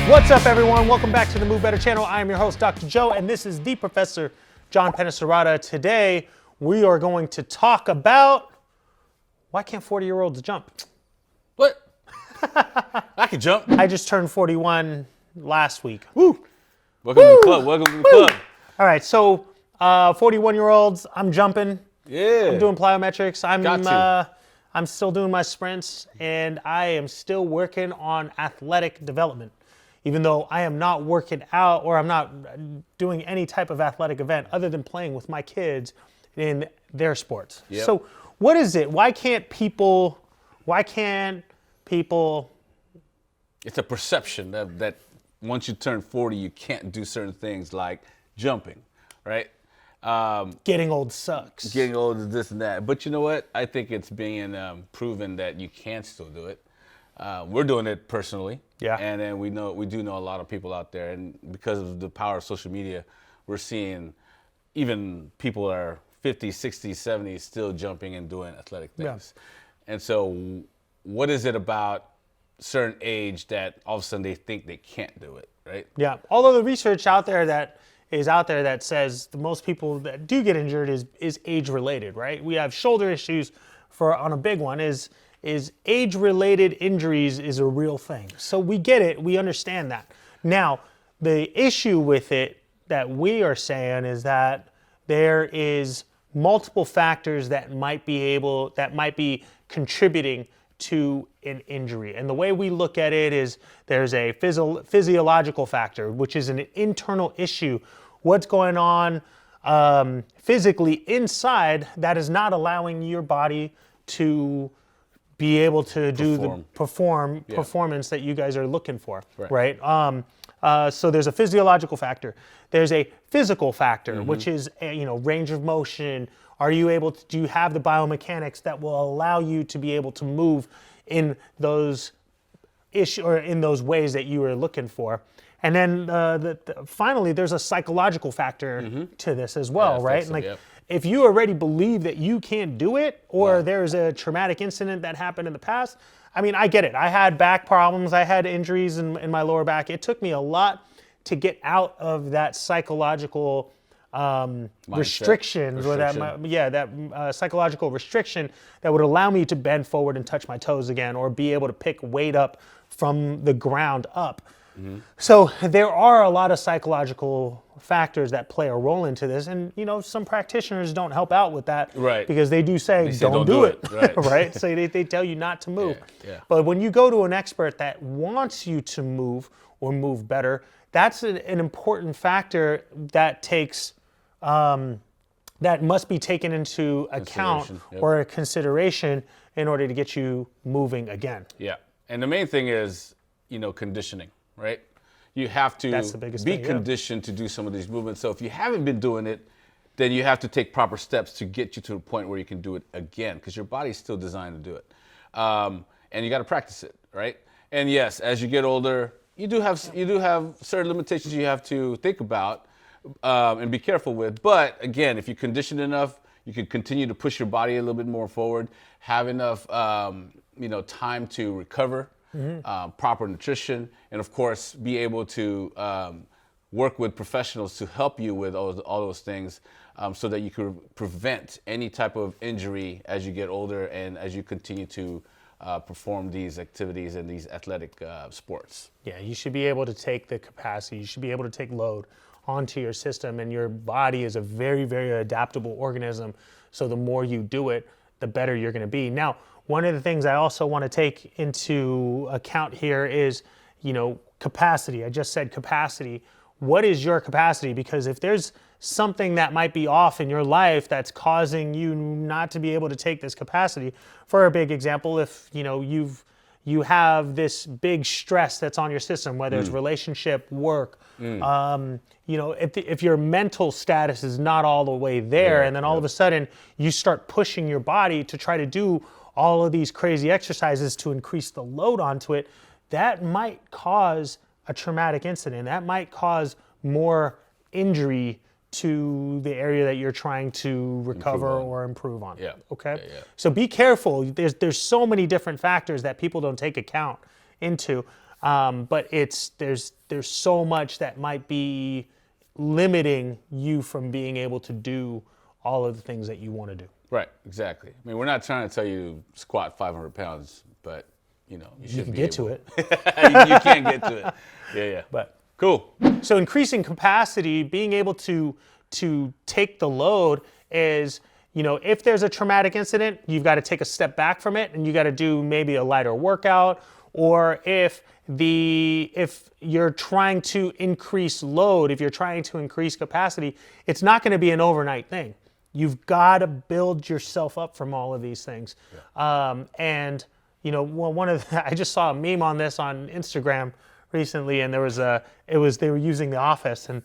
What's up, everyone? Welcome back to the Move Better channel. I am your host, Dr. Joe, and this is the Professor John Penisarada. Today, we are going to talk about why can't 40-year-olds jump? What? I can jump. I just turned 41 last week. Woo! Welcome to the club. Welcome to the club. All right, so 41-year-olds, I'm jumping. Yeah. I'm doing plyometrics. Got I'm still doing my sprints, and I am still working on athletic development. Even though I am not working out or I'm not doing any type of athletic event other than playing with my kids in their sports. Yep. So what is it? Why can't people, It's a perception that once you turn 40, you can't do certain things like jumping, right? getting old sucks? Getting old is this and that. But you know what? I think it's being proven that you can still do it. We're doing it personally. Yeah. And then we do know a lot of people out there. And because of the power of social media, we're seeing even people that are 50, 60, 70 still jumping and doing athletic things. Yeah. And so what is it about certain age that all of a sudden they think they can't do it, right? Yeah. Although the research out there that says the most people that do get injured is age related, right? We have shoulder issues on a big one is age-related injuries is a real thing. So we get it, we understand that. Now, the issue with it that we are saying is that there is multiple factors that might be contributing to an injury. And the way we look at it is there's a physiological factor, which is an internal issue. What's going on physically inside that is not allowing your body to be able to do the performance that you guys are looking for, right? So there's a physiological factor. There's a physical factor, which is range of motion. Do you have the biomechanics that will allow you to be able to move in those in those ways that you are looking for? And then finally, there's a psychological factor to this as well, right? So, if you already believe that you can't do it, or there's a traumatic incident that happened in the past, I mean, I get it. I had back problems. I had injuries in my lower back. It took me a lot to get out of that psychological restriction, or that psychological restriction that would allow me to bend forward and touch my toes again, or be able to pick weight up from the ground up. So there are a lot of psychological factors that play a role into this, and some practitioners don't help out with that, right? Because they do say don't do it, right? Right? So they tell you not to move. Yeah. But when you go to an expert that wants you to move or move better, that's an important factor that that must be taken into account or a consideration in order to get you moving again. Yeah, and the main thing is conditioning. Right? You have to be conditioned to do some of these movements. So if you haven't been doing it, then you have to take proper steps to get you to the point where you can do it again, because your body's still designed to do it. And you got to practice it, right? And yes, as you get older, you do have certain limitations you have to think about and be careful with. But again, if you condition enough, you can continue to push your body a little bit more forward, have enough time to recover. Proper nutrition, and of course be able to work with professionals to help you with all those things, so that you can prevent any type of injury as you get older and as you continue to perform these activities and these athletic sports. Yeah, you should be able to take the capacity, you should be able to take load onto your system, and your body is a very, very adaptable organism, so the more you do it, the better you're going to be. Now, one of the things I also want to take into account here is, capacity. I just said capacity. What is your capacity? Because if there's something that might be off in your life that's causing you not to be able to take this capacity, for a big example, if you have this big stress that's on your system, whether it's relationship, work, if your mental status is not all the way there, and then all of a sudden you start pushing your body to try to do all of these crazy exercises to increase the load onto it, that might cause a traumatic incident. That might cause more injury to the area that you're trying to recover or improve on. Yeah. Okay? Yeah. So be careful. There's so many different factors that people don't take account into. But there's so much that might be limiting you from being able to do all of the things that you want to do. Right, exactly. I mean, we're not trying to tell you to squat 500 pounds, but you should can get to it. You can get to it. Yeah. But cool. So increasing capacity, being able to take the load is, if there's a traumatic incident, you've got to take a step back from it and you got to do maybe a lighter workout. Or if you're trying to increase load, if you're trying to increase capacity, it's not going to be an overnight thing. You've got to build yourself up from all of these things. Yeah. I just saw a meme on this on Instagram recently, and they were using The Office, and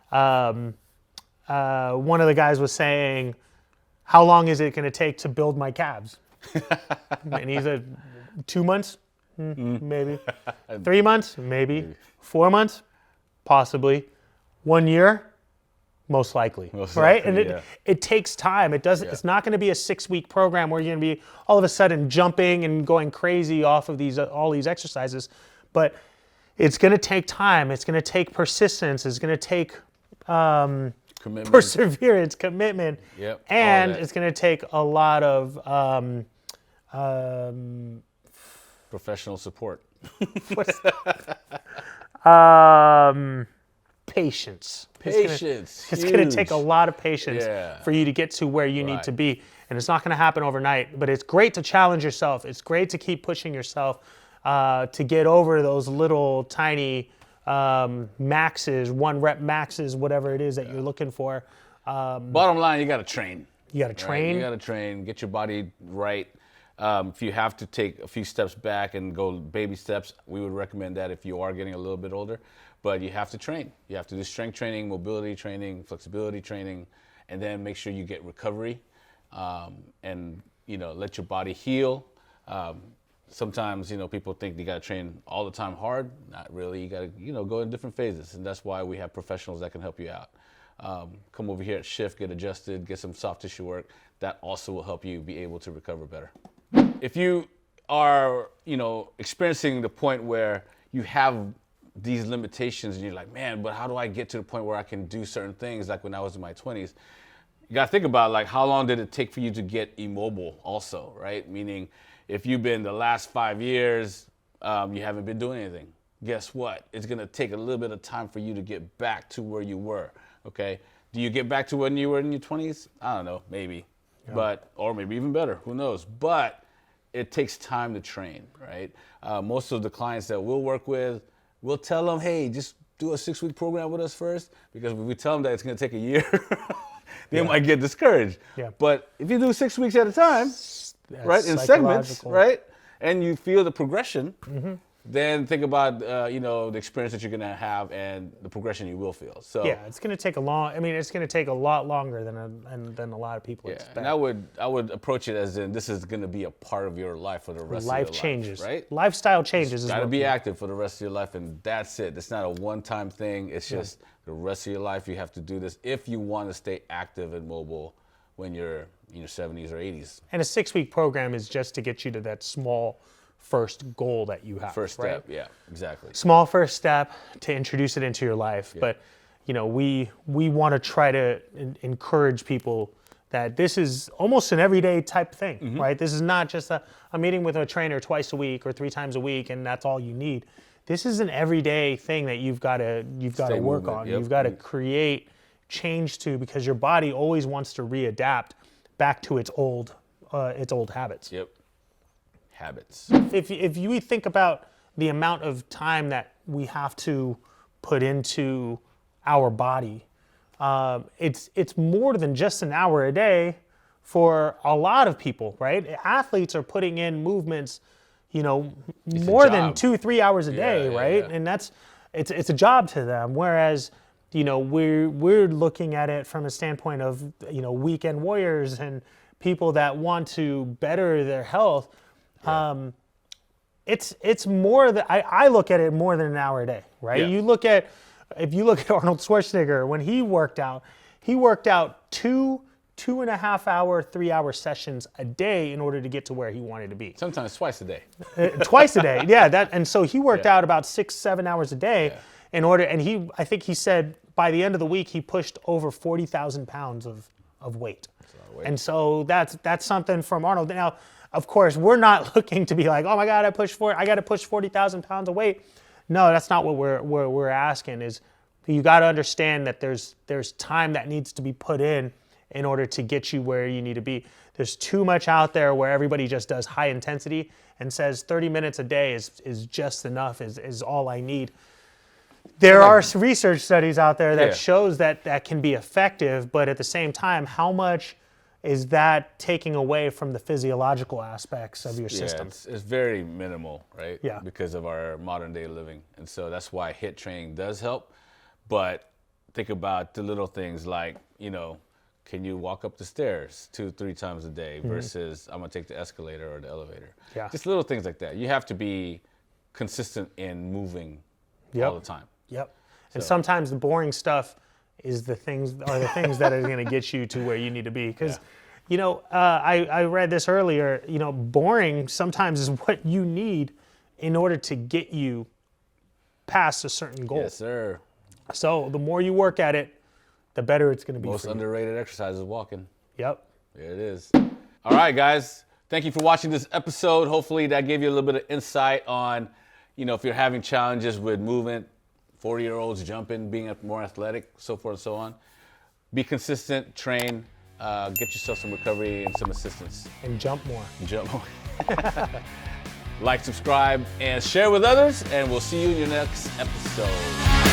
one of the guys was saying, how long is it going to take to build my calves? And he said, 2 months, maybe. 3 months, maybe. 4 months, possibly. 1 year, most likely, right? And it takes time. It's not going to be a 6-week program where you're going to be all of a sudden jumping and going crazy off of all these exercises, but it's going to take time. It's going to take persistence. It's going to take perseverance, commitment, and it's going to take a lot of professional support. Patience. Patience. It's going to take a lot of patience for you to get to where you need to be. And it's not going to happen overnight, but it's great to challenge yourself. It's great to keep pushing yourself to get over those little tiny maxes, 1 rep maxes, whatever it is that you're looking for. Bottom line, you got to train. You got to train. Right? You got to train, get your body right. If you have to take a few steps back and go baby steps, we would recommend that if you are getting a little bit older. But you have to train. You have to do strength training, mobility training, flexibility training, and then make sure you get recovery and let your body heal. Sometimes people think you got to train all the time hard. Not really. You got to go in different phases, and that's why we have professionals that can help you out. Come over here at Shift, get adjusted, get some soft tissue work. That also will help you be able to recover better. If you are experiencing the point where you have these limitations and you're like, man, but how do I get to the point where I can do certain things like when I was in my 20s? You got to think about like how long did it take for you to get immobile also, right? Meaning if you've been the last 5 years, you haven't been doing anything. Guess what? It's going to take a little bit of time for you to get back to where you were, okay? Do you get back to when you were in your 20s? I don't know, maybe. Yeah. Or maybe even better, who knows? But it takes time to train, right? Most of the clients that we'll work with, we'll tell them, hey, just do a 6-week program with us first, because if we tell them that it's going to take a year, they might get discouraged. Yeah. But if you do 6 weeks at a time, right, in segments, right, and you feel the progression, then think about the experience that you're going to have and the progression you will feel. So yeah, it's going to take it's going to take a lot longer than a lot of people expect. And I would approach it as in this is going to be a part of your life for the rest of your life. Life changes, right? Lifestyle changes. You got to be active for the rest of your life, and that's it. It's not a one-time thing. It's just the rest of your life. You have to do this if you want to stay active and mobile when you're in your 70s or 80s. And a 6-week program is just to get you to that small first goal that you have. First step, yeah, exactly. Small first step to introduce it into your life. Yeah. But we want to try to encourage people that this is almost an everyday type thing, right? This is not just a meeting with a trainer twice a week or 3 times a week and that's all you need. This is an everyday thing that you've got to work on. Yep. You've got to create change to, because your body always wants to readapt back to its old habits. Yep. Habits. If you think about the amount of time that we have to put into our body, it's more than just an hour a day for a lot of people, right? Athletes are putting in movements, more than 2-3 hours a day, right? Yeah. And it's a job to them. Whereas, we're looking at it from a standpoint of, weekend warriors and people that want to better their health. Yeah. It's more that I look at it more than an hour a day, right? Yeah. If you look at Arnold Schwarzenegger, when he worked out 2 2.5 hour, 3 hour sessions a day in order to get to where he wanted to be. Sometimes twice a day. Twice a day, yeah. And so he worked out about 6-7 hours a day in order, and I think he said by the end of the week, he pushed over 40,000 pounds of weight. And so that's something from Arnold. Now, of course, we're not looking to be like, oh my God, I got to push 40,000 pounds of weight. No, that's not what we're asking. Is you got to understand that there's time that needs to be put in order to get you where you need to be. There's too much out there where everybody just does high intensity and says 30 minutes a day is just enough, is all I need. There are research studies out there that shows that can be effective, but at the same time, how much is that taking away from the physiological aspects of your system? It's very minimal, right? Yeah. Because of our modern day living. And so that's why HIIT training does help. But think about the little things like, can you walk up the stairs 2-3 times a day versus I'm going to take the escalator or the elevator? Yeah. Just little things like that. You have to be consistent in moving all the time. Yep. And sometimes the boring stuff is the things that are going to get you to where you need to be. Because, I read this earlier, boring sometimes is what you need in order to get you past a certain goal. Yes, sir. So the more you work at it, the better it's going to be. Most underrated exercise is walking. Yep. There it is. All right, guys. Thank you for watching this episode. Hopefully that gave you a little bit of insight on, if you're having challenges with movement, 40-year-olds jumping, being more athletic, so forth and so on. Be consistent, train, get yourself some recovery and some assistance. And jump more. Like, subscribe, and share with others, and we'll see you in your next episode.